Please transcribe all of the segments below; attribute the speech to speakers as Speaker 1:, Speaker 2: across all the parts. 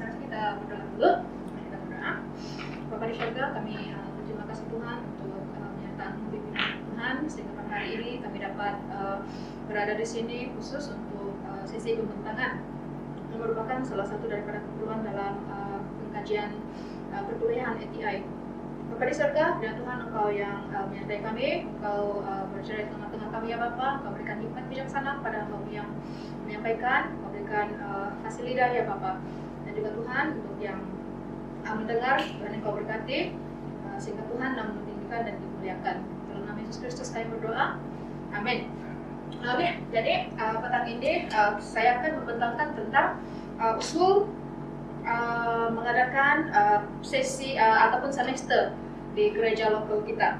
Speaker 1: sekarang kita berdoa dulu. Kita berdoa. Bapa di surga, kami berterima kasih Tuhan untuk penyertaan pimpinan Tuhan sehingga pada hari ini kami dapat berada di sini khusus untuk sesi pembentangan yang merupakan salah satu daripada keperluan dalam pengkajian perkuliahan ATI. Bapa di surga, dan Tuhan Engkau yang menyertai kami, Engkau berada di tengah-tengah kami ya Bapa, Engkau berikan hikmat bijaksana pada Engkau yang menyampaikan, Engkau berikan fasih lidah ya Bapa, dan juga Tuhan untuk yang mendengar, Tuhan Engkau berkati sehingga Tuhan nama ditinggikan dan dimuliakan. Dalam nama Yesus Kristus kami berdoa, amin. Oke, jadi petang ini saya akan membentangkan tentang usul mengadakan sesi ataupun semester di gereja lokal kita.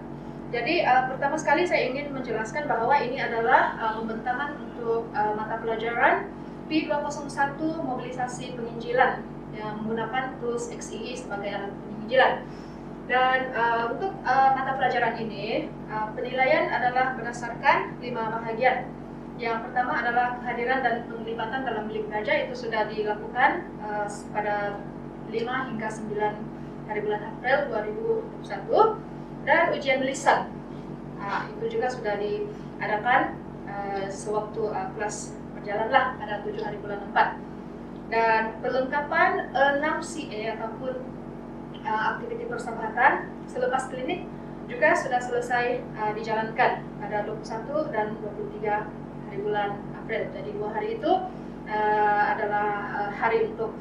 Speaker 1: Jadi pertama sekali saya ingin menjelaskan bahwa ini adalah pembentangan untuk mata pelajaran P201 mobilisasi penginjilan yang menggunakan tools XII sebagai alat penginjilan. Dan untuk mata pelajaran ini penilaian adalah berdasarkan 5 bahagian. Yang pertama adalah kehadiran dan penglibatan dalam bilik belajar, itu sudah dilakukan pada 5 hingga 9 hari bulan April 2021. Dan ujian lisan, itu juga sudah diadakan sewaktu kelas berjalanlah pada 7 hari bulan 4. Dan perlengkapan 6 CA ataupun aktiviti persahabatan selepas klinik juga sudah selesai dijalankan pada 21 dan 23 hari bulan April. Jadi 2 hari itu adalah hari untuk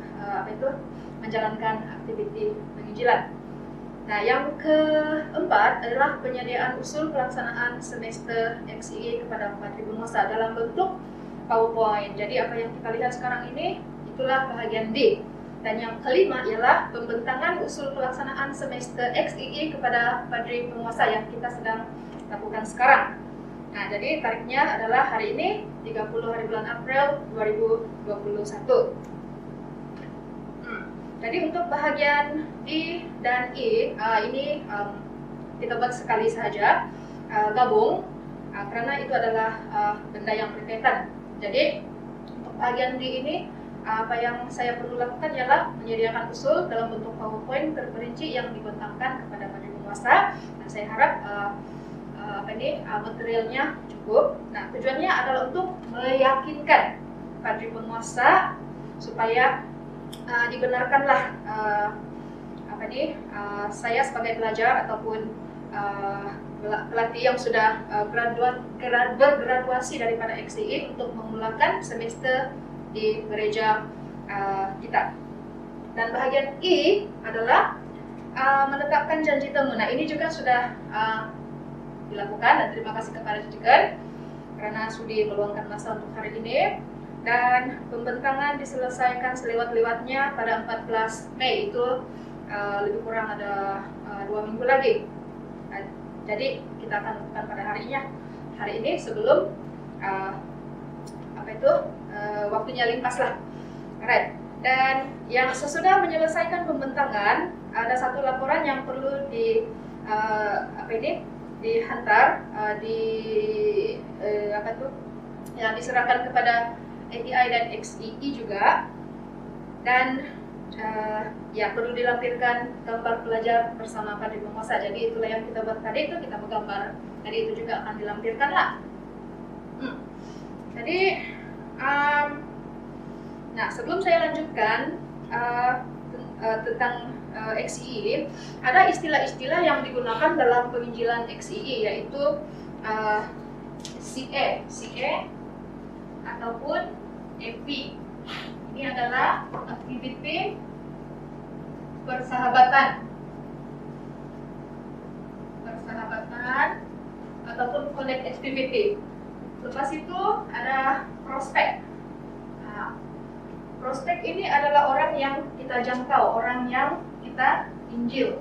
Speaker 1: menjalankan aktiviti penginjilan. Nah, yang keempat adalah penyediaan usul pelaksanaan semester XII kepada Padri penguasa dalam bentuk PowerPoint. Jadi apa yang kita lihat sekarang ini itulah bahagian D. Dan yang kelima ialah pembentangan usul pelaksanaan semester XII kepada Padri penguasa yang kita sedang lakukan sekarang. Nah, jadi tariknya adalah hari ini 30 hari bulan April 2021. Jadi untuk bahagian D dan E ini kita buat sekali saja gabung karena itu adalah benda yang berkaitan. Jadi untuk bahagian D ini apa yang saya perlu lakukan ialah menyediakan usul dalam bentuk PowerPoint terperinci yang dibentangkan kepada Padri penguasa. Dan saya harap materialnya cukup. Nah, tujuannya adalah untuk meyakinkan Padri penguasa supaya dibenarkanlah saya sebagai pelajar ataupun pelatih yang sudah bergraduasi daripada XII untuk memulakan semester di gereja kita. Dan bahagian I adalah menetapkan janji temu. Nah, ini juga sudah dilakukan, dan terima kasih kepada Judikan karena sudi meluangkan masa untuk hari ini. Dan pembentangan diselesaikan selewat-lewatnya pada 14 Mei, itu lebih kurang ada 2 minggu lagi. Jadi kita akan lakukan pada hari ini sebelum waktunya limpas lah. Alright. Dan yang sesudah menyelesaikan pembentangan, ada satu laporan yang perlu dihantar yang diserahkan kepada ATI dan XII juga, dan perlu dilampirkan gambar pelajar bersama Padri penguasa. Jadi itulah yang kita buat tadi, itu kita menggambar. Jadi itu juga akan dilampirkan lah. Jadi nah, sebelum saya lanjutkan tentang XII, ada istilah-istilah yang digunakan dalam penginjilan XII, yaitu CA ataupun EP. Ini adalah aktiviti persahabatan ataupun connect activity. Lepas itu ada prospek. Prospek ini adalah orang yang kita jangkau, orang yang kita injil.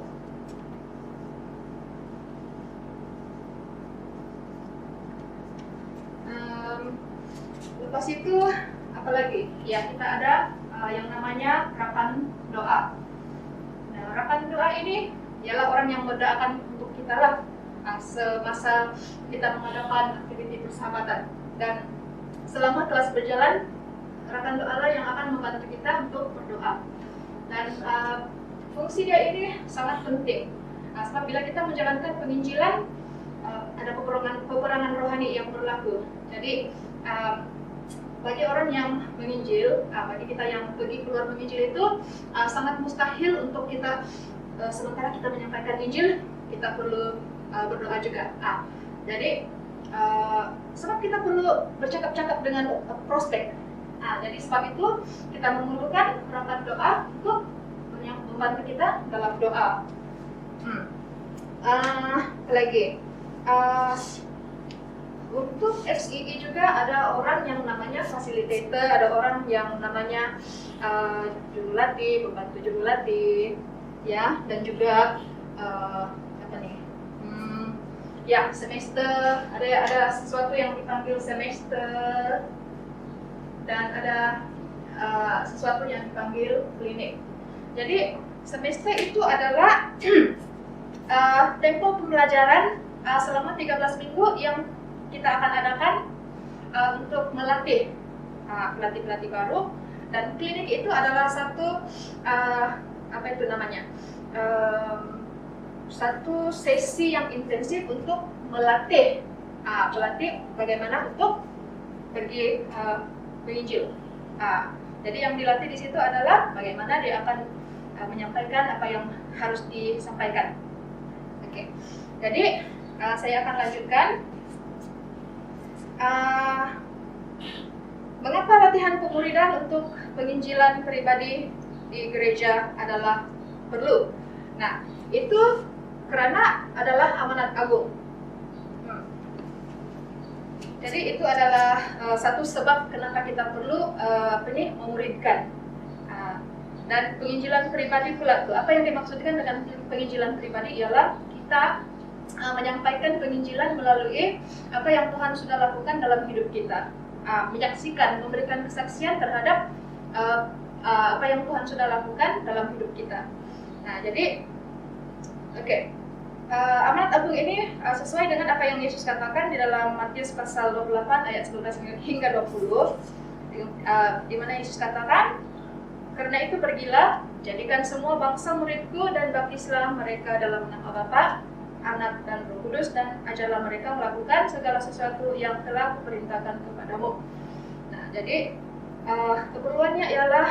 Speaker 1: Lepas itu apalagi? Ya, kita ada yang namanya rakan doa. Nah, rakan doa ini ialah orang yang mendoakan untuk kita lah semasa kita mengadakan aktiviti persahabatan. Dan selama kelas berjalan, rakan doa lah yang akan membantu kita untuk berdoa. Dan fungsi dia ini sangat penting. Sebab bila kita menjalankan penginjilan, ada peperangan rohani yang berlaku. Jadi bagi orang yang menginjil, bagi kita yang pergi keluar menginjil itu sangat mustahil untuk kita sementara kita menyampaikan Injil, kita perlu berdoa juga. Jadi sebab kita perlu bercakap-cakap dengan prospek. Jadi sebab itu kita memerlukan perangkat doa untuk membantu kita dalam doa. Lagi untuk XII juga ada orang yang namanya facilitator, ada orang yang namanya jurulatih, pembantu jurulatih, ya, dan juga semester, ada sesuatu yang dipanggil semester, dan ada sesuatu yang dipanggil klinik. Jadi semester itu adalah tempo pembelajaran selama 13 minggu yang kita akan adakan untuk melatih pelatih-pelatih baru, dan klinik itu adalah satu satu sesi yang intensif untuk melatih bagaimana untuk pergi menginjil. Jadi yang dilatih di situ adalah bagaimana dia akan menyampaikan apa yang harus disampaikan. Oke. Jadi saya akan lanjutkan. Mengapa latihan pemuridan untuk penginjilan pribadi di gereja adalah perlu? Nah, itu karena adalah amanat agung. Jadi itu adalah satu sebab kenapa kita perlu memuridkan. Dan penginjilan pribadi pula tuh, apa yang dimaksudkan dengan penginjilan pribadi ialah kita menyampaikan penginjilan melalui apa yang Tuhan sudah lakukan dalam hidup kita, menyaksikan, memberikan kesaksian terhadap apa yang Tuhan sudah lakukan dalam hidup kita. Nah, jadi amanat agung ini sesuai dengan apa yang Yesus katakan di dalam Matius pasal 28 ayat 11 hingga 20, di mana Yesus katakan, "Karena itu pergilah, jadikan semua bangsa muridku dan baptislah mereka dalam nama Bapa, Anak dan Roh Kudus, dan ajarlah mereka melakukan segala sesuatu yang telah kuperintahkan kepadamu." Nah, jadi keperluannya ialah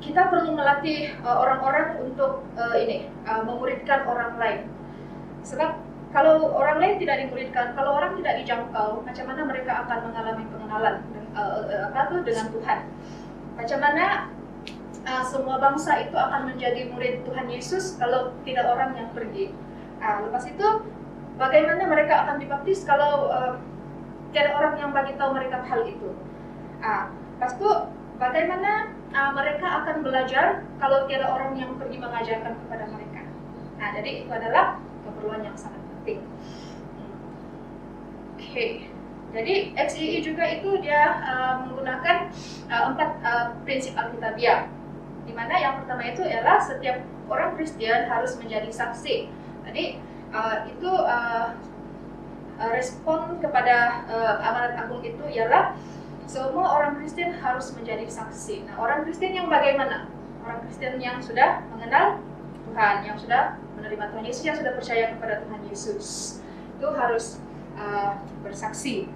Speaker 1: kita perlu melatih orang-orang untuk memuridkan orang lain. Sebab kalau orang lain tidak dimuridkan, kalau orang tidak dijangkau, macam mana mereka akan mengalami pengenalan dengan Tuhan? Macam mana semua bangsa itu akan menjadi murid Tuhan Yesus kalau tidak orang yang pergi? Lepas itu, bagaimana mereka akan dibaptis kalau tiada orang yang bagi tahu mereka hal itu? Lepas itu, bagaimana mereka akan belajar kalau tiada orang yang pergi mengajarkan kepada mereka? Nah, jadi itu adalah keperluan yang sangat penting. Jadi XII juga itu dia menggunakan 4 prinsip Alkitabiah, di mana yang pertama itu ialah setiap orang Kristen harus menjadi saksi. Jadi itu respon kepada amanat agung itu ialah semua orang Kristen harus menjadi saksi. Nah, orang Kristen yang bagaimana? Orang Kristen yang sudah mengenal Tuhan, yang sudah menerima Tuhan Yesus, yang sudah percaya kepada Tuhan Yesus, itu harus bersaksi.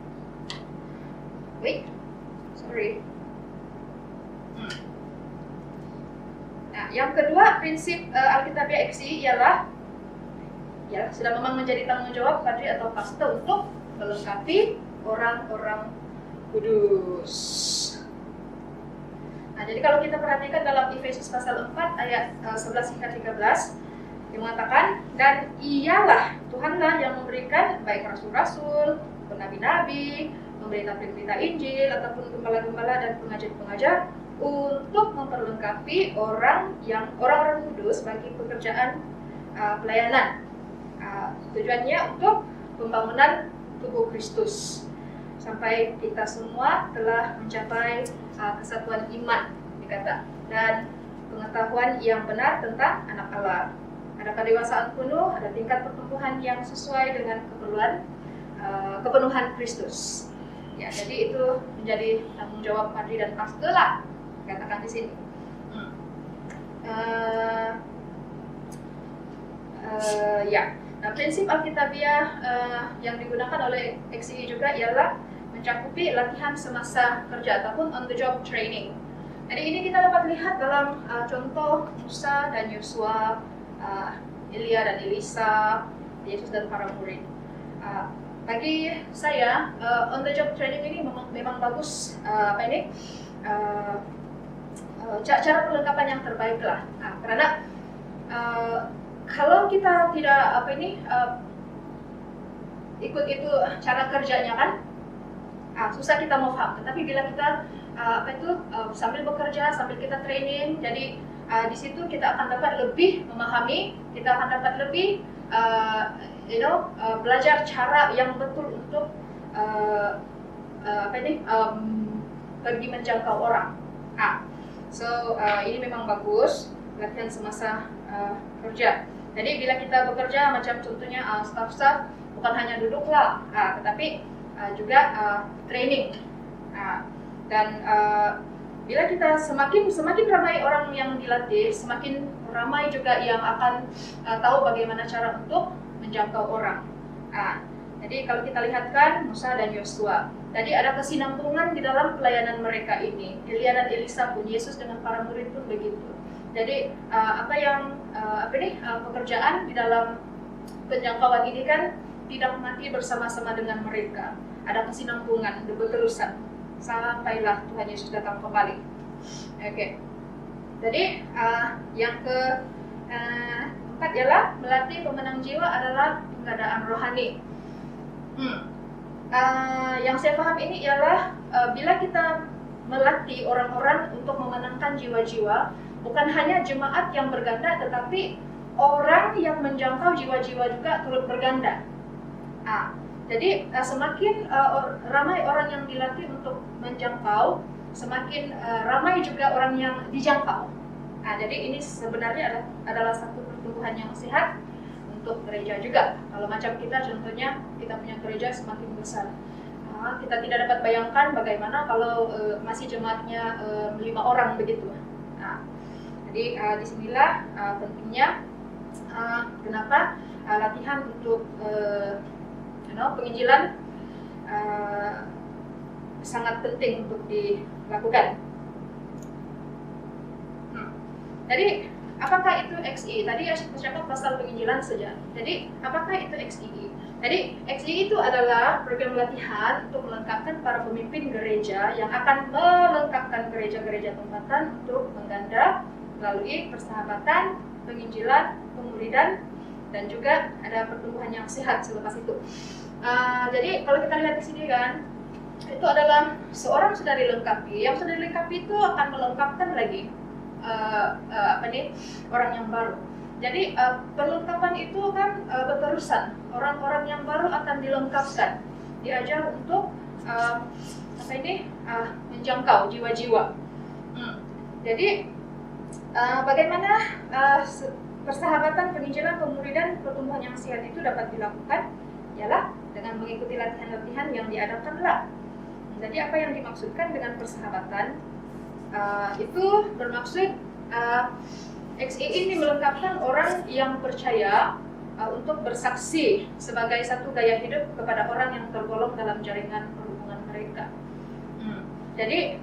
Speaker 1: Nah, yang kedua prinsip Alkitabiah XII ialah sudah memang menjadi tanggung jawab padri atau pastor untuk melengkapi orang-orang kudus. Nah, jadi kalau kita perhatikan dalam Efesus pasal 4 ayat 11 hingga 13, dia mengatakan, "Dan ialah Tuhanlah yang memberikan baik rasul-rasul, nabi-nabi, pemberita-pemberita Injil, ataupun gembala-gembala dan pengajar-pengajar untuk memperlengkapi orang-orang kudus bagi pekerjaan pelayanan." Tujuannya untuk pembangunan tubuh Kristus, sampai kita semua telah mencapai kesatuan iman, dikata, dan pengetahuan yang benar tentang anak Allah. Ada kedewasaan penuh, ada tingkat pertumbuhan yang sesuai dengan kepenuhan Kristus. Ya, jadi itu menjadi tanggung jawab padri dan pastor lah. dikatakan di sini. Uh, Ya, nah prinsip Alkitabiah yang digunakan oleh XCE juga ialah mencakupi latihan semasa kerja ataupun on the job training. Jadi ini kita dapat lihat dalam contoh Musa dan Yosua, Elia dan Elisa, Yesus dan para murid. Bagi saya on the job training ini memang bagus, cara perlengkapan yang terbaik lah. Karena kalau kita tidak ikut itu cara kerjanya kan, susah kita mau paham. Tetapi bila kita sambil bekerja, sambil kita training, jadi di situ kita akan dapat lebih memahami, kita akan dapat lebih belajar cara yang betul untuk pergi menjangkau orang. Ini memang bagus latihan semasa kerja. Jadi bila kita bekerja macam contohnya staff-staff bukan hanya duduklah, tetapi juga training. Dan bila kita semakin ramai orang yang dilatih, semakin ramai juga yang akan tahu bagaimana cara untuk menjangkau orang. Jadi kalau kita lihatkan Musa dan Yosua, tadi ada kesinambungan di dalam pelayanan mereka ini. Elia dan Elisa pun, Yesus dengan para murid pun begitu. Jadi pekerjaan di dalam penjangkauan ini kan tidak mati bersama-sama dengan mereka. Ada kesinambungan, berterusan sampailah Tuhan Yesus datang kembali. Oke. Jadi yang keempat ialah melatih pemenang jiwa adalah pengadaan rohani. Yang saya paham ini ialah bila kita melatih orang-orang untuk memenangkan jiwa-jiwa, bukan hanya jemaat yang berganda, tetapi orang yang menjangkau jiwa-jiwa juga turut berganda. Jadi semakin ramai orang yang dilatih untuk menjangkau, semakin ramai juga orang yang dijangkau. Jadi ini sebenarnya adalah satu pertumbuhan yang sehat untuk gereja juga. Kalau macam kita contohnya, kita punya gereja semakin besar. Kita tidak dapat bayangkan bagaimana kalau masih jemaatnya 5 orang begitu. Jadi disinilah pentingnya kenapa latihan untuk penginjilan sangat penting untuk dilakukan. Jadi apakah itu XE? Tadi saya cakap pasal penginjilan saja. Jadi apakah itu XE? Jadi XE itu adalah program latihan untuk melengkapkan para pemimpin gereja yang akan melengkapkan gereja-gereja tempatan untuk mengganda melalui persahabatan, penginjilan, pemuridan, dan juga ada pertumbuhan yang sehat selepas itu. Jadi kalau kita lihat di sini kan, itu adalah seorang sudah dilengkapi. Yang sudah dilengkapi itu akan melengkapkan lagi orang yang baru. Jadi perlengkapan itu kan berterusan. Orang-orang yang baru akan dilengkapkan, diajar untuk menjangkau jiwa-jiwa. Jadi bagaimana persahabatan, penginjilan, pemuridan, pertumbuhan yang sehat itu dapat dilakukan? Ialah dengan mengikuti latihan-latihan yang diadakan lah. Jadi apa yang dimaksudkan dengan persahabatan? Itu bermaksud XE ini melengkapkan orang yang percaya untuk bersaksi sebagai satu gaya hidup kepada orang yang tergolong dalam jaringan perhubungan mereka. Jadi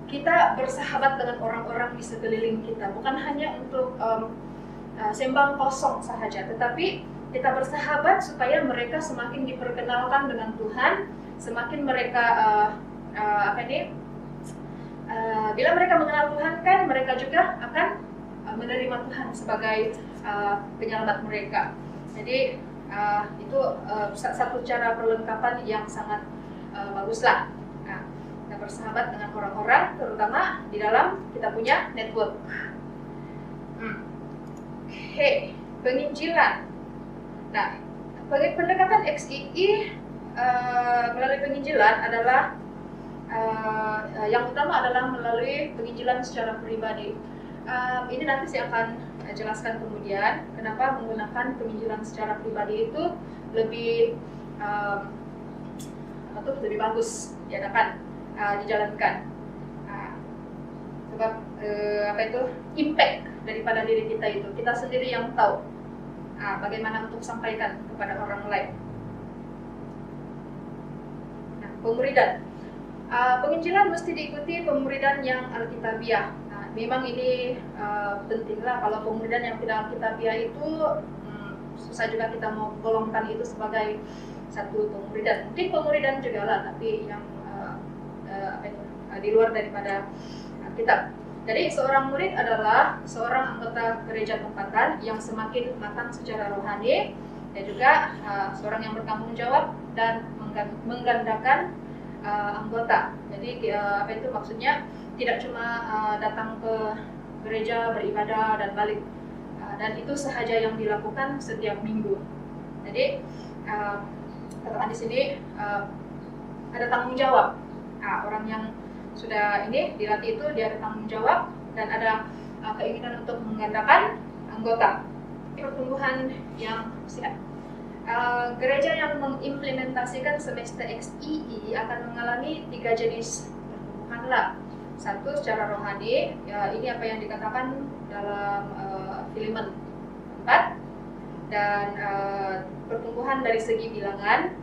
Speaker 1: kita bersahabat dengan orang-orang di sekeliling kita, bukan hanya untuk sembang kosong sahaja, tetapi kita bersahabat supaya mereka semakin diperkenalkan dengan Tuhan, semakin mereka bila mereka mengenal Tuhan kan, mereka juga akan menerima Tuhan sebagai penyelamat mereka. Jadi itu satu cara perlengkapan yang sangat baguslah. Kita bersahabat dengan orang-orang, terutama di dalam kita punya network. Penginjilan. Nah, pendekatan XEE melalui penginjilan adalah yang utama adalah melalui penginjilan secara pribadi. Ini nanti saya akan jelaskan kemudian kenapa menggunakan penginjilan secara pribadi itu lebih bagus diadakan, dijalankan. impact daripada diri kita itu. Kita sendiri yang tahu bagaimana untuk sampaikan kepada orang lain. Nah, pemuridan. Penginjilan mesti diikuti pemuridan yang alkitabiah. Nah, memang ini pentinglah. Kalau pemuridan yang tidak alkitabiah itu susah juga kita mau golongkan itu sebagai satu pemuridan. Mungkin pemuridan juga lah, tapi yang di luar daripada kitab. Jadi seorang murid adalah seorang anggota gereja tempatan yang semakin matang secara rohani, dan juga seorang yang bertanggung jawab dan menggandakan anggota. Jadi maksudnya tidak cuma datang ke gereja beribadah dan balik, dan itu sahaja yang dilakukan setiap minggu. Jadi katakan di sini ada tanggung jawab. Orang yang sudah ini dilatih itu dia ada tanggung jawab dan ada keinginan untuk menggandakan anggota. Pertumbuhan yang siap. Gereja yang mengimplementasikan semester XII akan mengalami 3 jenis pertumbuhan lah. Satu, secara rohani, ya ini apa yang dikatakan dalam Filipen 4, dan pertumbuhan dari segi bilangan.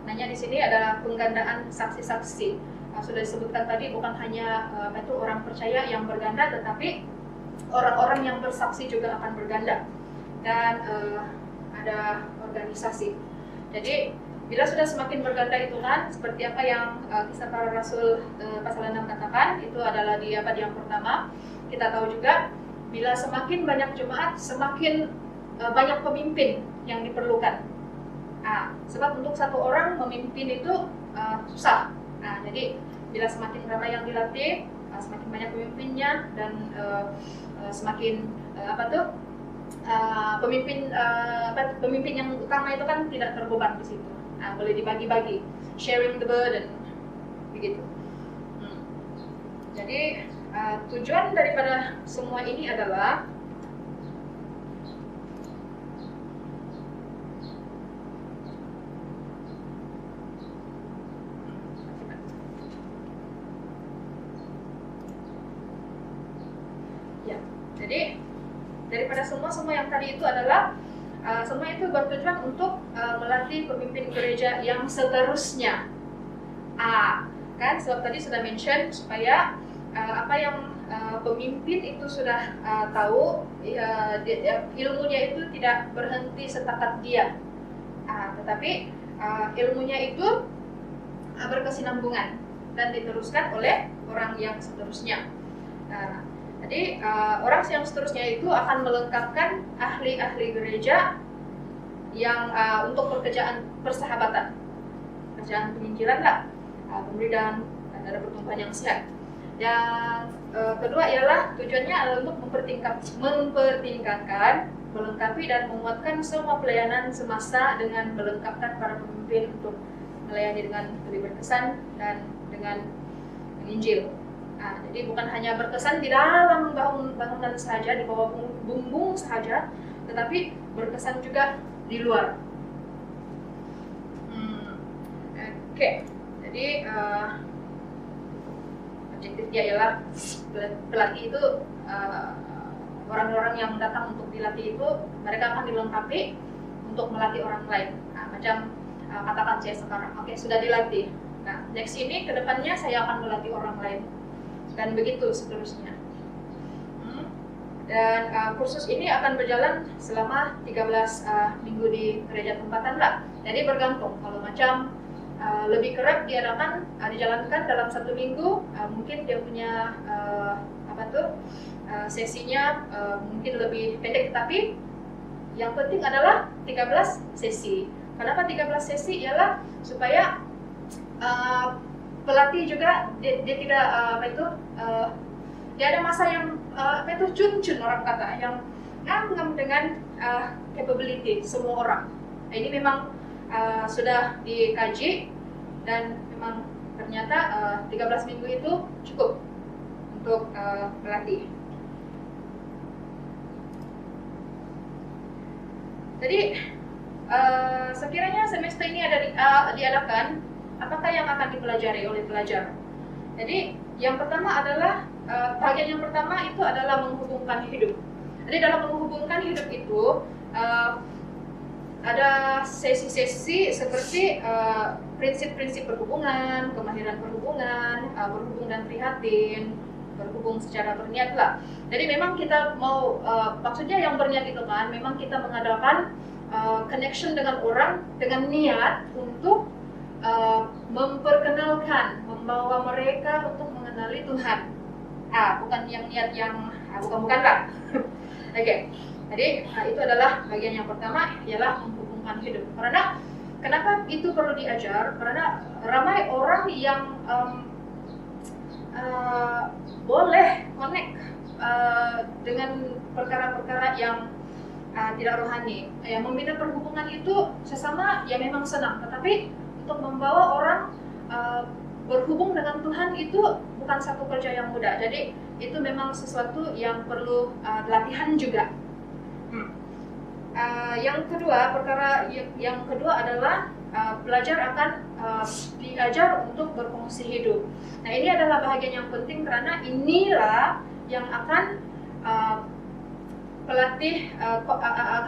Speaker 1: Maknanya di sini adalah penggandaan saksi-saksi. Sudah disebutkan tadi, bukan hanya orang percaya yang berganda, tetapi orang-orang yang bersaksi juga akan berganda. Dan ada organisasi. Jadi bila sudah semakin berganda hitungan, seperti apa yang Kisah Para Rasul pasal 6 katakan, itu adalah di abad yang pertama. Kita tahu juga bila semakin banyak jemaat, semakin banyak pemimpin yang diperlukan. Sebab untuk satu orang memimpin itu susah. Jadi bila semakin ramai yang dilatih, semakin banyak pemimpinnya, dan semakin pemimpin yang utama itu kan tidak terbeban di situ. Boleh dibagi-bagi, sharing the burden, begitu. Jadi tujuan daripada semua ini adalah jadi daripada semua yang tadi itu adalah semua itu bertujuan untuk melatih pemimpin gereja yang seterusnya. Kan sebab tadi sudah mention supaya apa yang pemimpin itu sudah tahu, ilmunya itu tidak berhenti setakat dia, tetapi ilmunya itu berkesinambungan dan diteruskan oleh orang yang seterusnya. Jadi orang yang seterusnya itu akan melengkapkan ahli-ahli gereja yang untuk pekerjaan persahabatan, pekerjaan penginjilan lah, pemuridan, dan ada pertumbuhan yang sehat. Yang kedua ialah tujuannya adalah untuk mempertingkatkan, melengkapi dan menguatkan semua pelayanan semasa dengan melengkapkan para pemimpin untuk melayani dengan lebih berkesan dan dengan menginjil. Jadi bukan hanya berkesan di dalam bangunan saja, di bawah bumbung saja, tetapi berkesan juga di luar. Oke. Jadi objektifnya ialah pelatih itu, orang-orang yang datang untuk dilatih itu, mereka akan dilengkapi untuk melatih orang lain. Macam katakan saya sekarang, sudah dilatih. Next ini kedepannya saya akan melatih orang lain. Dan begitu seterusnya. Dan kursus ini akan berjalan selama 13 minggu di gereja tempatan lah. Jadi bergantung, kalau macam lebih kerap dijalankan dalam 1 minggu, mungkin dia punya sesinya mungkin lebih pendek, tapi yang penting adalah 13 sesi. Kenapa 13 sesi? Ialah supaya pelatih juga dia tidak dia ada masa yang cun-cun orang kata, yang ngam dengan capability semua orang. Ini memang sudah dikaji dan memang ternyata 13 minggu itu cukup untuk pelatih. Jadi sekiranya semester ini diadakan, apakah yang akan dipelajari oleh pelajar? Jadi Yang pertama adalah bagian yang pertama itu adalah menghubungkan hidup. Jadi dalam menghubungkan hidup itu ada sesi-sesi seperti prinsip-prinsip berhubungan, kemahiran berhubungan, berhubung dan prihatin, berhubung secara berniat lah. Jadi memang kita mau, maksudnya yang berniat itu kan, memang kita mengadakan connection dengan orang dengan niat untuk memperkenalkan, membawa mereka untuk mengenali Tuhan. Bukan yang niat yang bukan lah. Oke. Jadi itu adalah bagian yang pertama, ialah menghubungkan hidup. Karena kenapa itu perlu diajar? Karena ramai orang yang boleh connect dengan perkara-perkara yang tidak rohani. Membina perhubungan itu sesama ya memang senang, tetapi untuk membawa orang berhubung dengan Tuhan itu bukan satu kerja yang mudah. Jadi itu memang sesuatu yang perlu latihan juga. Yang kedua adalah belajar akan diajar untuk berfungsi hidup. Nah, ini adalah bahagian yang penting karena inilah yang akan pelatih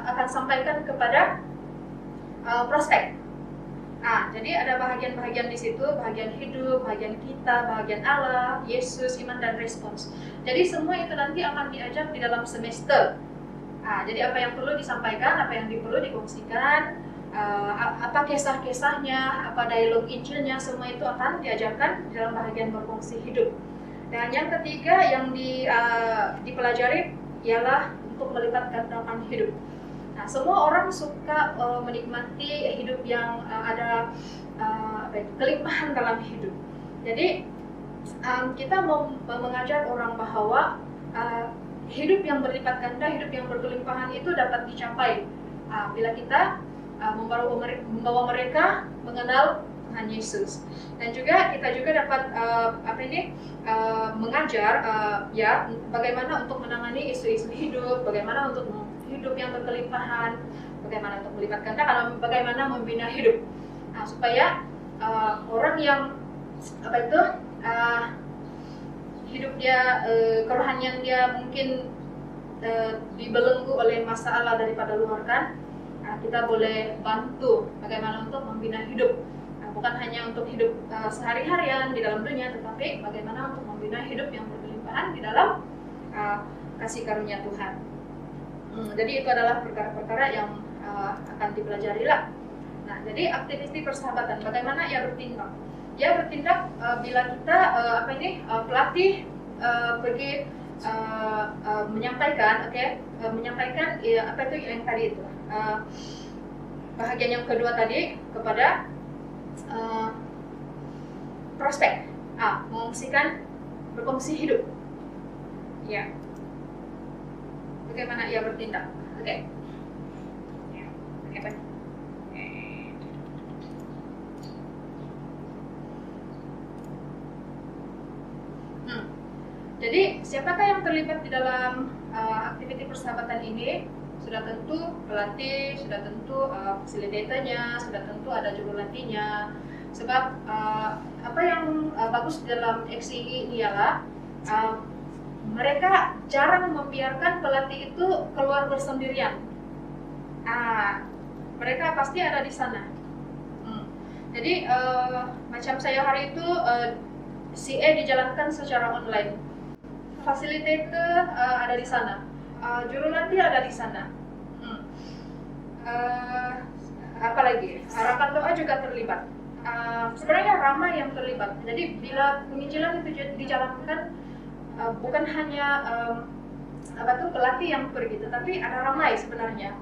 Speaker 1: akan sampaikan kepada prospek. Jadi ada bahagian-bahagian di situ, bahagian hidup, bahagian kita, bahagian Allah, Yesus, iman dan respons. Jadi semua itu nanti akan diajar di dalam semester. Jadi apa yang perlu disampaikan, apa yang perlu dikongsikan, apa kisah-kisahnya, apa dialog Injilnya, semua itu akan diajarkan dalam bahagian berfungsi hidup. Dan yang ketiga yang dipelajari ialah untuk melipat gandakan hidup. Nah, semua orang suka menikmati hidup yang ada kelimpahan dalam hidup. Jadi kita mau mengajar orang bahwa hidup yang berlipat ganda, hidup yang berkelimpahan itu dapat dicapai bila kita membawa mereka mengenal Tuhan Yesus. Dan juga kita juga dapat mengajar bagaimana untuk menangani isu-isu hidup, bagaimana untuk hidup yang berkelimpahan, bagaimana untuk melipat ganda, bagaimana membina hidup. Supaya orang yang hidup dia, kerohanian dia mungkin dibelenggu oleh masalah daripada luar kan, kita boleh bantu bagaimana untuk membina hidup, bukan hanya untuk hidup sehari-harian di dalam dunia, tetapi bagaimana untuk membina hidup yang berkelimpahan di dalam kasih karunia Tuhan. Jadi itu adalah perkara-perkara yang akan dipelajari lah. Nah, jadi aktiviti persahabatan, bagaimana ia bertindak? Ia bertindak bila kita pelatih pergi menyampaikan, menyampaikan apa itu yang tadi itu bahagian yang kedua tadi kepada prospek, mengungsikan berfungsi hidup. Ya, bagaimana ia bertindak? Oke. Jadi siapakah yang terlibat di dalam aktiviti persahabatan ini? Sudah tentu pelatih, sudah tentu fasilitatornya, sudah tentu ada juru latihnya. Sebab apa yang bagus dalam XCI ini ialah mereka jarang membiarkan pelatih itu keluar bersendirian. Mereka pasti ada di sana. Jadi macam saya hari itu CA dijalankan secara online. Fasilitator ada di sana, juru latih ada di sana. Apalagi harapan doa juga terlibat. Sebenarnya ramai yang terlibat. Jadi bila penginjilan itu dijalankan, bukan hanya pelatih yang pergi, tetapi ada ramai sebenarnya.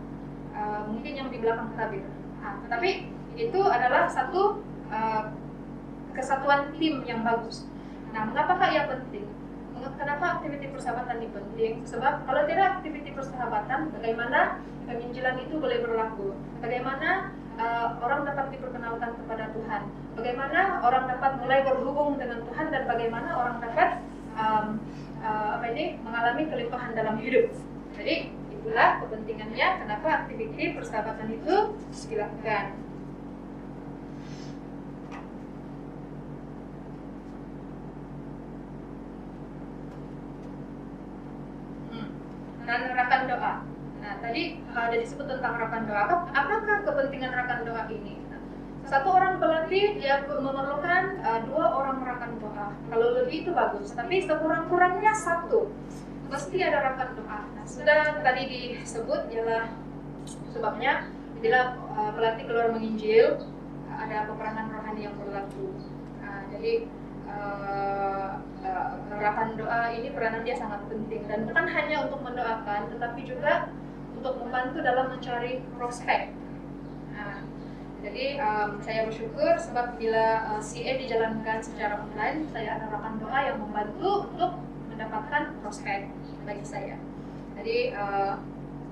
Speaker 1: Mungkin yang di belakang tabir. Tetapi itu adalah satu kesatuan tim yang bagus. Nah, mengapakah ia penting? Kenapa aktiviti persahabatan ini penting? Sebab kalau tidak aktiviti persahabatan, bagaimana penginjilan itu boleh berlaku? Bagaimana orang dapat diperkenalkan kepada Tuhan? Bagaimana orang dapat mulai berhubung dengan Tuhan, dan bagaimana orang dapat mengalami kelimpahan dalam hidup? Jadi itulah kepentingannya kenapa aktiviti persahabatan itu dilakukan. dan rekan doa. Nah, tadi ada disebut tentang rekan doa. Apakah kepentingan rekan doa ini? Satu orang pelatih dia memerlukan 2 orang rekan doa. Kalau lebih itu bagus, tapi sekurang-kurangnya 1. Mesti ada rekan doa. Nah, sudah tadi disebut ialah sebabnya bila pelatih keluar menginjil ada peperangan rohani yang berlaku. Jadi rekan doa ini peranan dia sangat penting, dan bukan hanya untuk mendoakan, tetapi juga untuk membantu dalam mencari prospek. Jadi saya bersyukur sebab bila CA dijalankan secara online, saya ada rekan doa yang membantu untuk mendapatkan prospek bagi saya. Jadi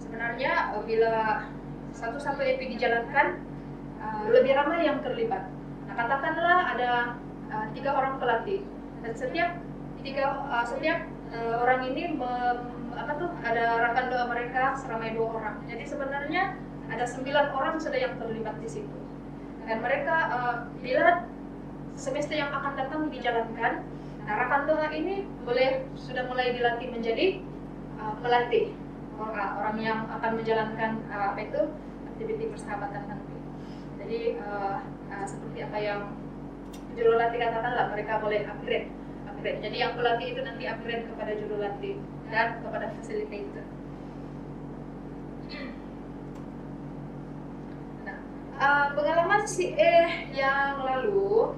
Speaker 1: sebenarnya bila satu EP dijalankan, lebih ramai yang terlibat. Nah, katakanlah ada 3 orang pelatih, dan setiap orang ini ada rekan doa mereka seramai 2 orang. Jadi sebenarnya ada 9 orang sudah yang terlibat di situ. Dan mereka bila semester yang akan datang dijalankan, nah rekan doa ini sudah mulai dilatih menjadi pelatih, orang yang akan menjalankan aktiviti persahabatan nanti. Jadi seperti apa yang jurulatih katakanlah, mereka boleh upgrade. Jadi yang pelatih itu nanti upgrade kepada jurulatih dan kepada facilitator. Pengalaman CA yang lalu,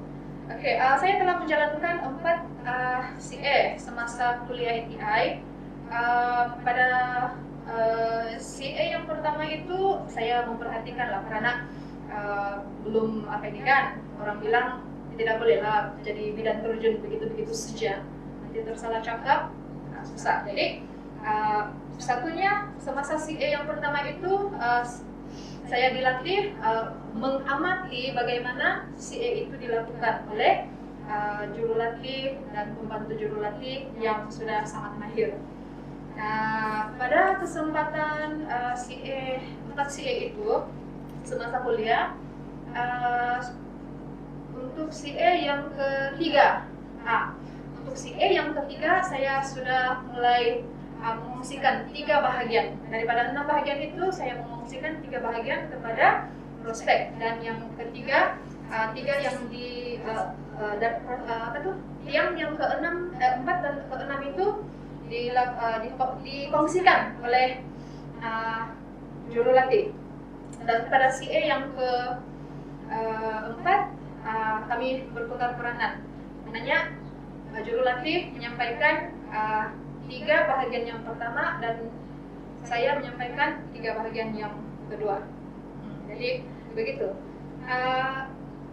Speaker 1: saya telah menjalankan 4 CA semasa kuliah ETI. Pada CA yang pertama itu saya memperhatikan lah, karena belum orang bilang tidak boleh lah jadi bidan terjun begitu saja, nanti tersalah cakap, susah. Jadi satunya semasa CA yang pertama itu saya dilatih mengamati bagaimana CA itu dilakukan oleh jurulatih dan pembantu jurulatih yang sudah sangat mahir. Nah, pada kesempatan empat CA itu semasa kuliah, untuk CA yang ketiga, saya sudah mulai mengungsikan 3 bahagian. Daripada 6 bahagian itu saya mengungsikan 3 bahagian kepada prospek, dan yang ketiga 3 yang yang ke-4 dan ke-6 itu dikongsikan oleh jurulatih. Dan pada CA yang ke-4 kami bertukar peranan. Maknanya jurulatih menyampaikan 3 bahagian yang pertama dan saya menyampaikan 3 bahagian yang kedua. Jadi begitu.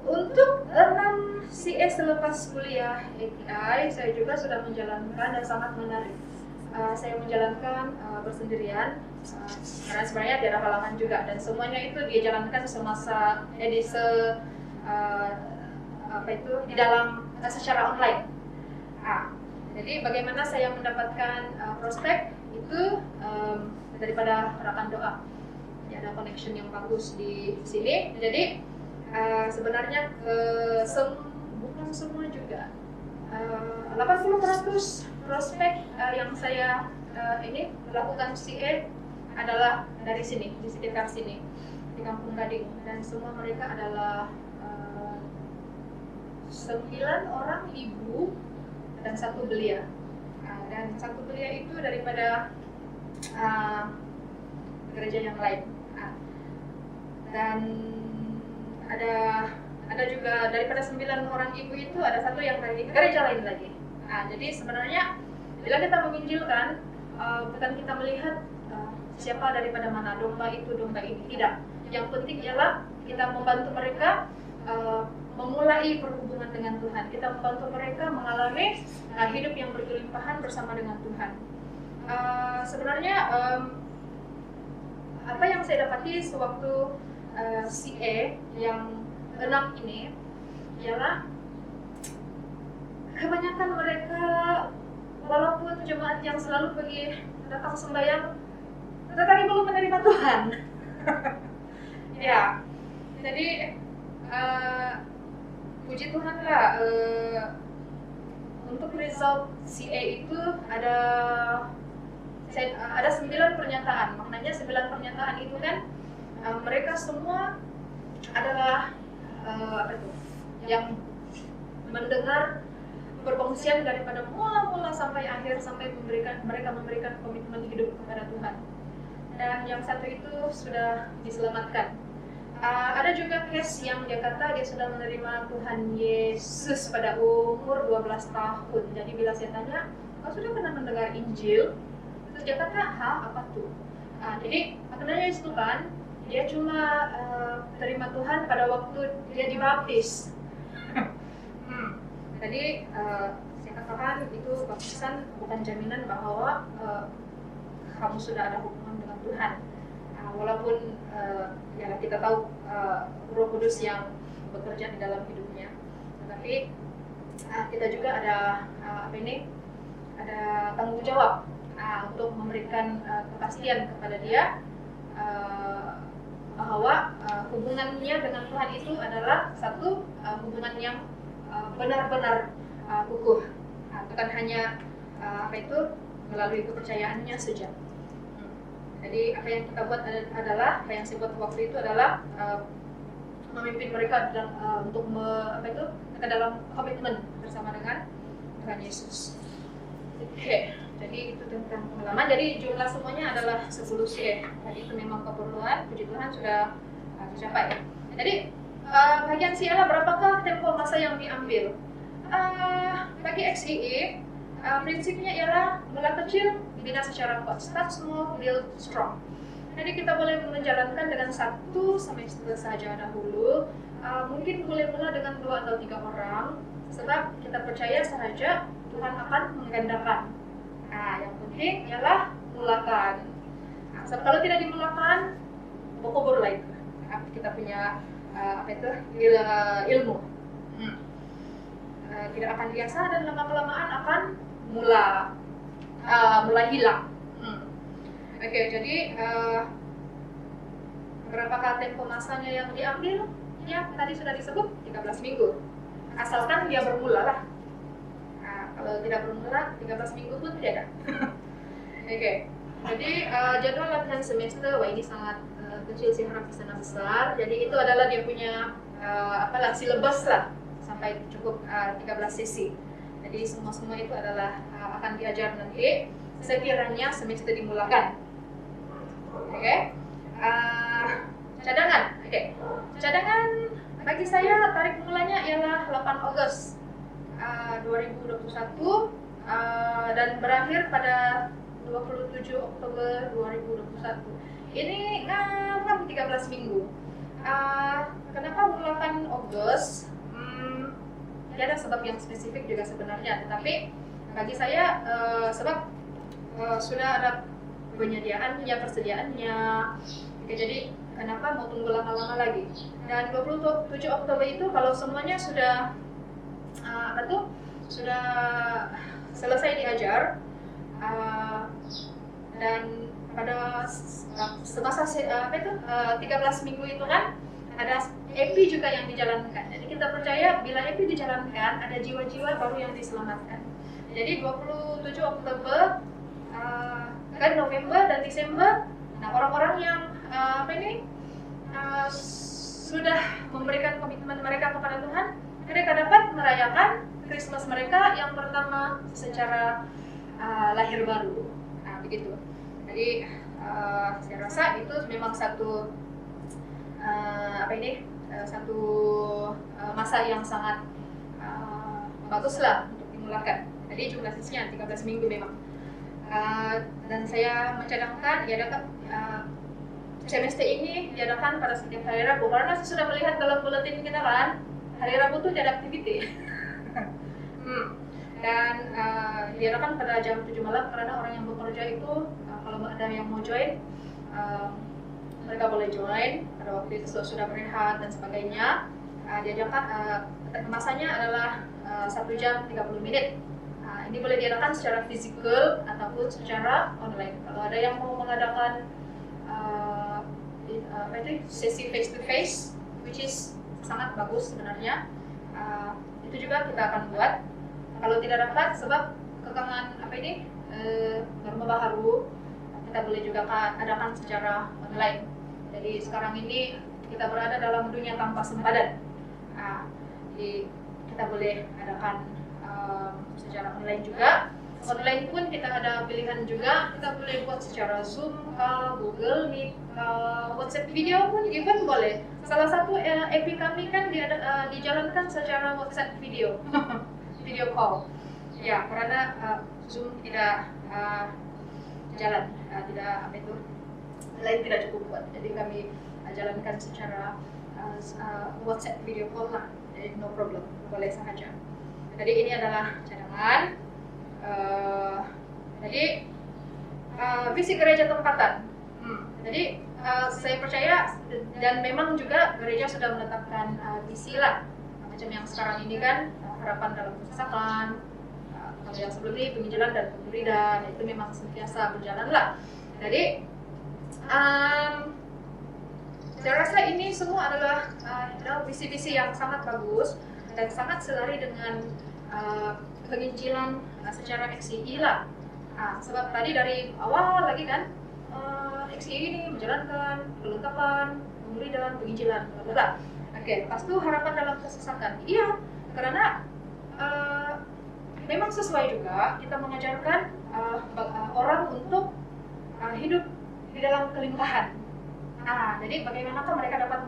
Speaker 1: Untuk 6 CA selepas kuliah ATI, saya juga sudah menjalankan dan sangat menarik. Saya menjalankan bersendirian, karena sebenarnya tidak ada halangan juga, dan semuanya itu dijalankan semasa di dalam secara online. Jadi bagaimana saya mendapatkan prospek itu daripada rekan doa. Ya, ada connection yang bagus di sini. Jadi sebenarnya bukan semua juga. 80% prospek yang saya lakukan CA adalah dari sini, di sekitar sini, di Kampung Gading, dan semua mereka adalah 9 orang ibu dan 1 belia. Dan 1 belia itu daripada gereja yang lain. Dan ada juga daripada 9 orang ibu itu ada 1 yang dari gereja lain lagi. Jadi sebenarnya bila kita menginjilkan, bukan kita melihat siapa daripada mana, domba itu, domba ini, tidak. Yang penting ialah kita membantu mereka memulai perhubungan dengan Tuhan. Kita membantu mereka mengalami hidup yang berkelimpahan bersama dengan Tuhan. Sebenarnya apa yang saya dapati sewaktu CA yang 6 ini ialah kebanyakan mereka, walaupun jemaat yang selalu pergi datang sembahyang, tetapi belum menerima Tuhan. Ya, jadi puji Tuhan lah, untuk result CA itu ada 9 pernyataan. Maknanya 9 pernyataan itu kan mereka semua adalah apa itu? Yang mendengar perkongsian daripada mula-mula sampai akhir, sampai mereka memberikan komitmen hidup kepada Tuhan. Dan yang satu itu sudah diselamatkan. Ada juga case yang dia kata dia sudah menerima Tuhan Yesus pada umur 12 tahun. Jadi bila saya tanya, kau sudah pernah mendengar Injil? Terus dia kata, apa tuh? Jadi maknanya itu kan, dia cuma terima Tuhan pada waktu dia dibaptis. Jadi saya katakan itu baptisan bukan jaminan bahwa kamu sudah ada hubungan dengan Tuhan. Walaupun ya kita tahu Roh Kudus yang bekerja di dalam hidupnya, tetapi kita juga ada ada tanggung jawab untuk memberikan kepastian kepada dia bahwa hubungannya dengan Tuhan itu adalah satu hubungan yang benar-benar kukuh, bukan hanya melalui kepercayaannya saja. Jadi apa yang kita buat adalah, apa yang saya buat waktu itu adalah memimpin mereka untuk ke dalam komitmen bersama dengan Tuhan Yesus. Oke, jadi itu tentang pengalaman. Jadi jumlah semuanya adalah 10 C. Jadi itu memang keperluan, puji Tuhan sudah tercapai. Jadi bagian C adalah berapakah tempo masa yang diambil. Bagi XIE, prinsipnya ialah mula kecil, bina secara kuat, start small, build strong. Jadi kita boleh menjalankan dengan 1 semester saja dahulu, mungkin boleh mula dengan 2 atau 3 orang, sebab kita percaya sahaja Tuhan akan menggandakan. Yang penting ialah mulakan. Sebab kalau tidak dimulakan, bokobor lah itu. Kita punya ilmu. Tidak akan biasa dan lama-kelamaan akan mulai hilang. Oke, jadi berapakah tempo masanya yang diambil? Ya, tadi sudah disebut 13 minggu. Asalkan dia bermula lah. Kalau tidak bermula, 13 minggu pun tidak ada. Oke, jadi jadwal latihan semester, ini sangat kecil sih, harap bisa besar. Jadi itu adalah dia punya silabus lah, sampai cukup 13 sesi. Jadi semua itu adalah akan diajar nanti sekiranya semester dimulakan. Oke. Cadangan. Oke. Cadangan bagi saya tarik mulanya ialah 8 Agustus 2021 dan berakhir pada 27 Oktober 2021. Ini 13 minggu. Kenapa mulakan Agustus? Tidak ada sebab yang spesifik juga sebenarnya, tetapi bagi saya sebab sudah ada penyediaannya, persediaannya. Oke, jadi kenapa mau tunggu lama-lama lagi? Dan 27 Oktober itu kalau semuanya sudah sudah selesai diajar, dan pada semasa 13 minggu itu kan ada EPI juga yang dijalankan. Jadi kita percaya bila EPI dijalankan ada jiwa-jiwa baru yang diselamatkan. Jadi 27 Oktober kan November dan Desember, orang-orang yang sudah memberikan komitmen mereka kepada Tuhan, mereka dapat merayakan Christmas mereka yang pertama secara lahir baru. Begitu. Jadi saya rasa itu memang satu masa yang sangat baguslah untuk dimulakan. Jadi jumlah sesinya 13 minggu memang. Dan saya mencadangkan semester ini diadakan pada setiap hari Rabu, karena saya sudah melihat dalam buletin kita kan hari Rabu itu tidak ada aktiviti. Dan diadakan pada jam 7 malam karena orang yang bekerja itu kalau ada yang mau join mereka boleh join pada waktu itu sudah berehat dan sebagainya. Diadakan masanya adalah 1 jam 30 menit. Ini boleh diadakan secara fisikal ataupun secara online. Kalau ada yang mau mengadakan sesi face to face, which is sangat bagus sebenarnya, itu juga kita akan buat. Kalau tidak dapat sebab kekangan Dharma Baharu, kita boleh juga adakan secara online. Jadi sekarang ini kita berada dalam dunia tanpa sempadan. Jadi kita boleh adakan secara online juga. Online pun kita ada pilihan juga, kita boleh buat secara Zoom, Google Meet, WhatsApp video pun even boleh. Salah satu API kami kan dijalankan secara WhatsApp video, video call. Ya, karena Zoom tidak jalan, tidak lain tidak cukup buat. Jadi kami jalankan secara WhatsApp video call lah, jadi no problem, boleh sahaja. Jadi ini adalah cadangan. Jadi visi gereja tempatan. Jadi saya percaya dan memang juga gereja sudah menetapkan visi lah, macam yang sekarang ini kan harapan dalam kesesakan, kalau yang sebelum ini penginjilan dan pemberian itu memang sentiasa berjalan lah. Jadi saya rasa ini semua adalah visi-visi yang sangat bagus dan sangat selari dengan penginjilan secara XCI lah. Sebab tadi dari awal lagi kan XCI ini menjalankan kelengkapan, pemberian, penginjilan, bla. Oke, lepas itu harapan dalam kesesakan. Iya, karena memang sesuai juga kita mengajarkan orang untuk hidup di dalam kelimpahan. Jadi bagaimanakah mereka dapat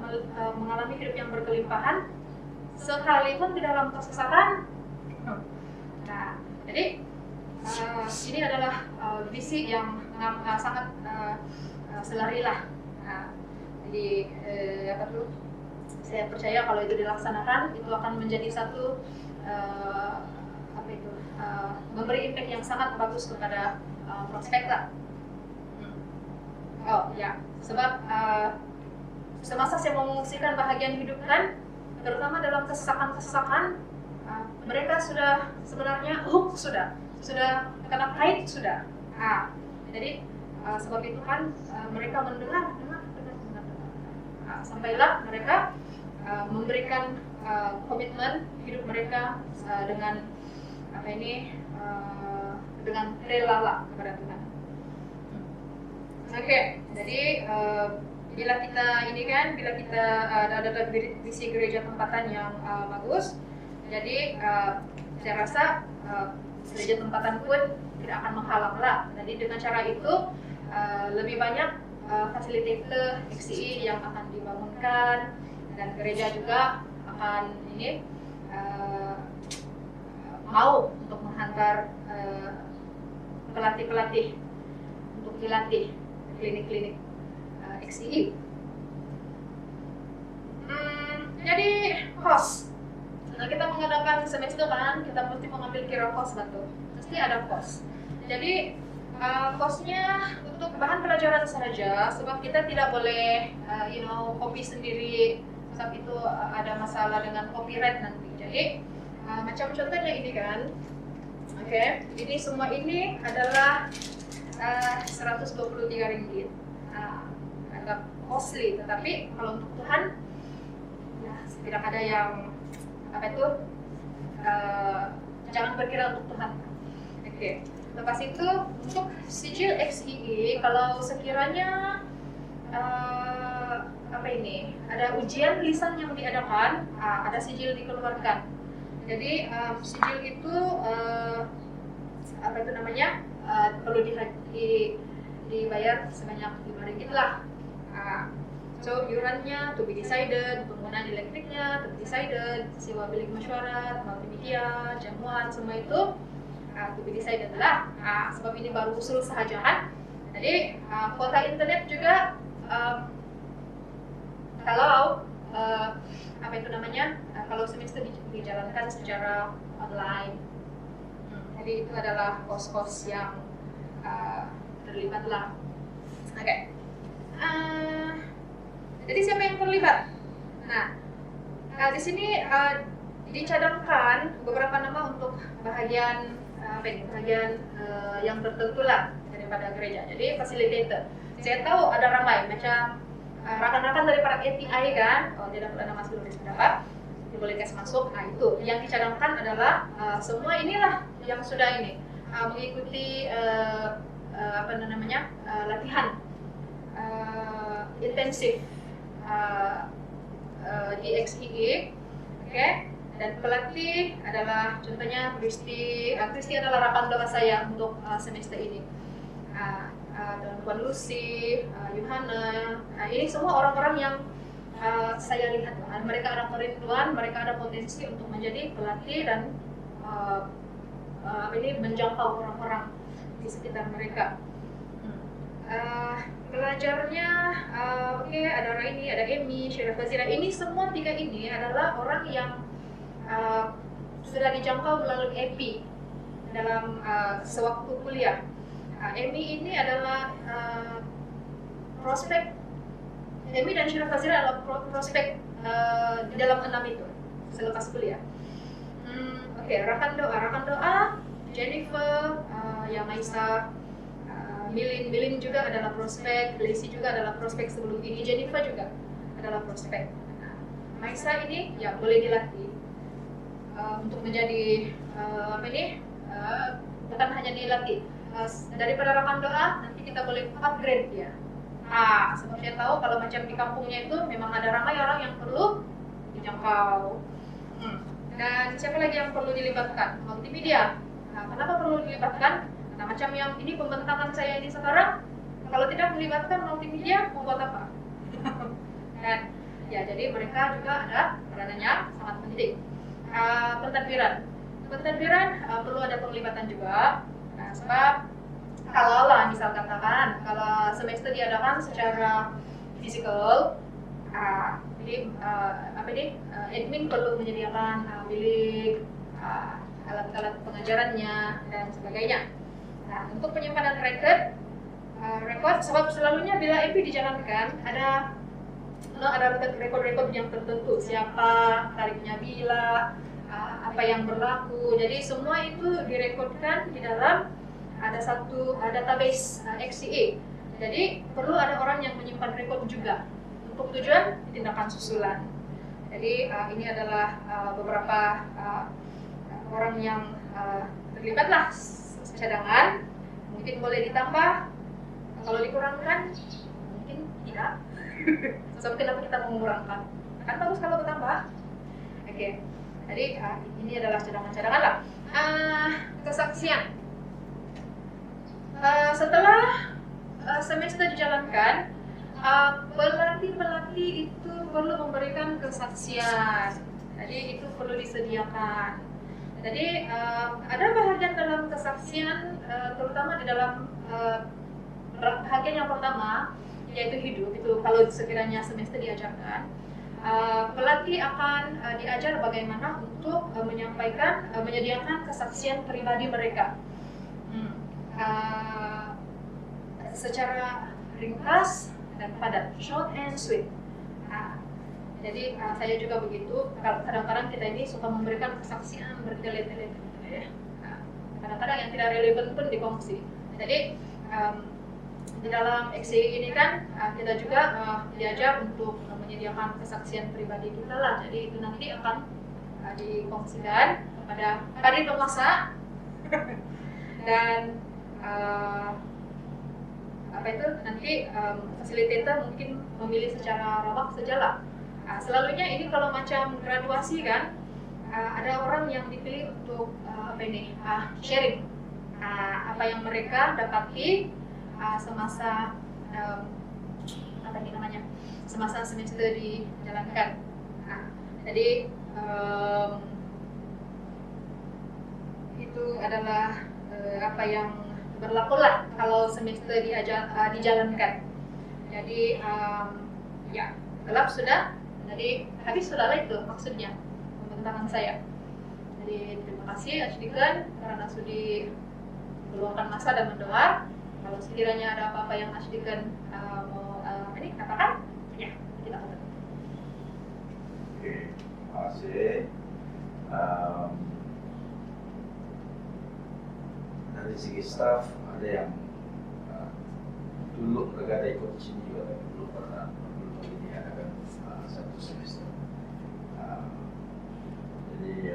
Speaker 1: mengalami hidup yang berkelimpahan sekalipun di dalam kesesakan? Jadi ini adalah visi yang sangat selari lah. Jadi saya percaya kalau itu dilaksanakan itu akan menjadi satu memberi impact yang sangat bagus kepada prospek lah. Sebab semasa saya mengungsikan bahagian hidup kan, terutama dalam kesesakan-kesesakan, mereka sudah sebenarnya hook sudah kena kait sudah. Jadi sebab itu kan mereka mendengar. Sampailah mereka memberikan komitmen hidup mereka dengan dengan rela lah kepada Tuhan. Oke, jadi bila kita ada visi gereja tempatan yang bagus, jadi saya rasa gereja tempatan pun tidak akan menghalang lah. Jadi dengan cara itu lebih banyak fasilitator XCI yang akan dibangunkan dan gereja juga akan mau untuk menghantar pelatih-pelatih untuk dilatih klinik-klinik XCI. Jadi cost. Kita mengadakan semester kan, kita mesti mengambil kira cost betul. Mesti ada cost. Jadi costnya untuk bahan pelajaran saja, sebab kita tidak boleh copy sendiri, sebab itu ada masalah dengan copyright nanti. Jadi macam contohnya ini kan, ini semua ini adalah 123 ringgit. Agak costly, tetapi kalau untuk Tuhan, tidak ada yang jangan berkira untuk Tuhan. Lepas itu untuk sijil XII, kalau sekiranya ada ujian lisan yang diadakan, ada sijil dikeluarkan. Jadi sijil itu perlu dibayar sebanyak 5 ringgit lah. So iurannya to be decided, penggunaan elektriknya to be decided, sewa bilik mesyuarat, multimedia, jamuan, semua itu to be decided lah. Sebab ini baru usul sahaja kan. Jadi kuota internet juga kalau kalau semester dijalankan secara online. Jadi itu adalah kos-kos yang terlibat lah. Jadi siapa yang terlibat? Di sini dicadangkan beberapa nama untuk bahagian yang tertentu lah daripada gereja. Jadi facilitator. Saya tahu ada ramai macam rakan-rakan daripada ATI kan, tidak pernah nama seluruh pendapat, boleh kasih masuk. Itu yang dicadangkan adalah semua inilah yang sudah mengikuti latihan intensif di XIE, oke. Dan pelatih adalah contohnya Kristi adalah rakan doa saya untuk semester ini. Dan Tuan Lucy, Yohana, ini semua orang-orang yang saya lihat mereka ada kerinduan, mereka ada potensi untuk menjadi pelatih dan menjangkau orang-orang di sekitar mereka. Pelajarnya, ada Raini, ada Emi, Syarif Fazira. Ini semua tiga ini adalah orang yang sudah dijangkau melalui EPI dalam sewaktu kuliah. Emi ini adalah prospek. Emi dan Syarif Fazira adalah prospek di dalam 6 itu selepas kuliah. Rakan doa, Jennifer, Maisa, Milin juga adalah prospek, Lacey juga adalah prospek sebelum ini, Jennifer juga adalah prospek. Maisa ini ya boleh dilatih untuk menjadi bukan hanya dilatih, daripada rakan doa nanti kita boleh upgrade dia. Sebab saya tahu kalau macam di kampungnya itu memang ada ramai orang yang perlu dijangkau. Dan siapa lagi yang perlu dilibatkan? Multimedia. Kenapa perlu dilibatkan? Macam yang ini pembentangan saya ini sekarang, kalau tidak melibatkan multimedia mau buat apa? Dan ya jadi mereka juga ada peranannya sangat penting. Pentadbiran perlu ada penglibatan juga. Sebab kalau misal katakan kalau semester diadakan secara fisikal, jadi admin perlu menyediakan bilik, alat-alat pengajarannya dan sebagainya. Untuk penyimpanan record, sebab selalunya bila EP dijalankan ada record yang tertentu, siapa, tariknya bila, apa yang berlaku. Jadi semua itu direkodkan di dalam ada satu database XCA. Jadi perlu ada orang yang menyimpan record juga untuk tujuan tindakan susulan. Jadi ini adalah beberapa orang yang terlibatlah cadangan. Mungkin boleh ditambah, kalau dikurangkan mungkin tidak. So kenapa kita mengurangkan? Kan bagus kalau bertambah. Oke. Jadi ini adalah cadangan-cadangan lah. Kesaksian. Setelah semester dijalankan, pelatih itu perlu memberikan kesaksian. Jadi itu perlu disediakan. Jadi ada bahagian dalam kesaksian, terutama di dalam bahagian yang pertama, yaitu hidup. Itu kalau sekiranya semester diajarkan, pelatih akan diajar bagaimana untuk menyediakan kesaksian pribadi mereka secara ringkas dan padat, short and sweet. Jadi saya juga begitu. Kadang-kadang kita ini suka memberikan kesaksian bertele-tele, ya. Kadang-kadang yang tidak relevan pun dikongsi. Jadi di dalam XCI ini kan kita juga diajar untuk menyediakan kesaksian pribadi kita lah. Jadi itu nanti akan dikongsikan kepada kadin pemasa dan nanti fasilitator mungkin memilih secara rawak sajalah. Selalunya ini kalau macam graduasi kan, ada orang yang dipilih untuk sharing apa yang mereka dapati semasa semasa semester dijalankan. Jadi itu adalah apa yang berlaku lah kalau semester dijalankan. Jadi ya gelap sudah. Jadi habis sudah lah itu maksudnya pembentangan saya. Jadi terima kasih Asdikan karena sudah meluangkan masa dan mendengar. Kalau sekiranya ada apa-apa yang Asdikan mau katakan, ya kita katakan.
Speaker 2: Oke, terima kasih. Dari segi staff ada yang dulu mereka ada ikut sini juga, tapi belum pernah ini adakan satu semester. Jadi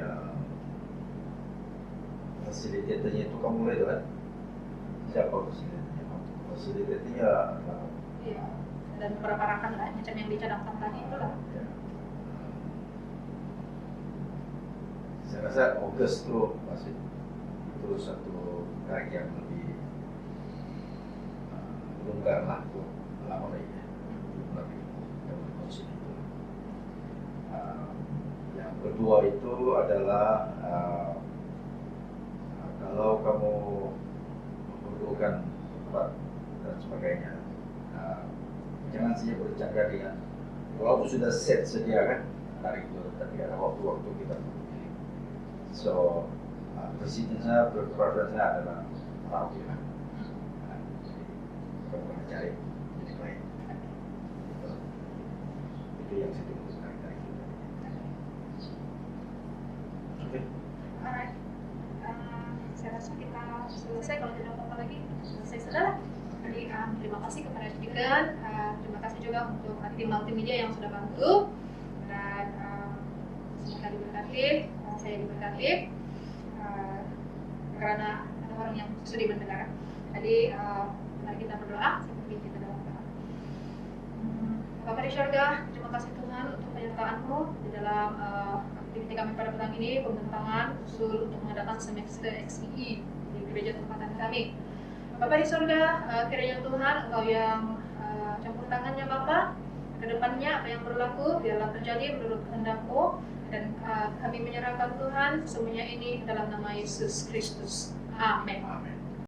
Speaker 2: fasilitatornya itu kamu mulai kan? Siapa facility? Facility ya,
Speaker 1: Iya. Dan beberapa rakan lah, macam yang dicadangkan tadi itu lah.
Speaker 2: ya. Saya rasa August tuh masih itu satu tarik yang lebih longgar lah untuk lama lagi ya. Lebih konsep itu. Yang kedua itu adalah kalau kamu memerlukan tempat dan sebagainya, jangan saja bercanda dengan walaupun sudah set sedia kan tarik itu, tapi ada waktu-waktu kita memilih. So presidennya preferensinya adalah taruh ya. Jadi kamu akan cari jadi baik. Itu yang saya tunggu tarik itu. Oke.
Speaker 1: Alright. Saya rasa kita selesai, kalau tidak apa-apa lagi selesai sudah lah. Jadi terima kasih kepada Deacon, terima kasih juga untuk tim multimedia yang sudah bantu, dan semoga diberkati, saya diberkati karena ada orang yang sudi mendengar. Jadi mari kita berdoa seperti kita dalam doa. Bapa di surga, terima kasih Tuhan untuk penyertaan-Mu di dalam aktiviti kami pada petang ini, pembentangan usul untuk mengadakan semester XII di gereja tempatan kami. Bapa di surga, kiranya Tuhan Engkau yang campur tangannya Bapa, ke depannya apa yang berlaku biarlah terjadi menurut kehendak-Mu, dan kami menyerahkan Tuhan semuanya ini dalam nama Yesus Kristus. Amin.
Speaker 2: Amin.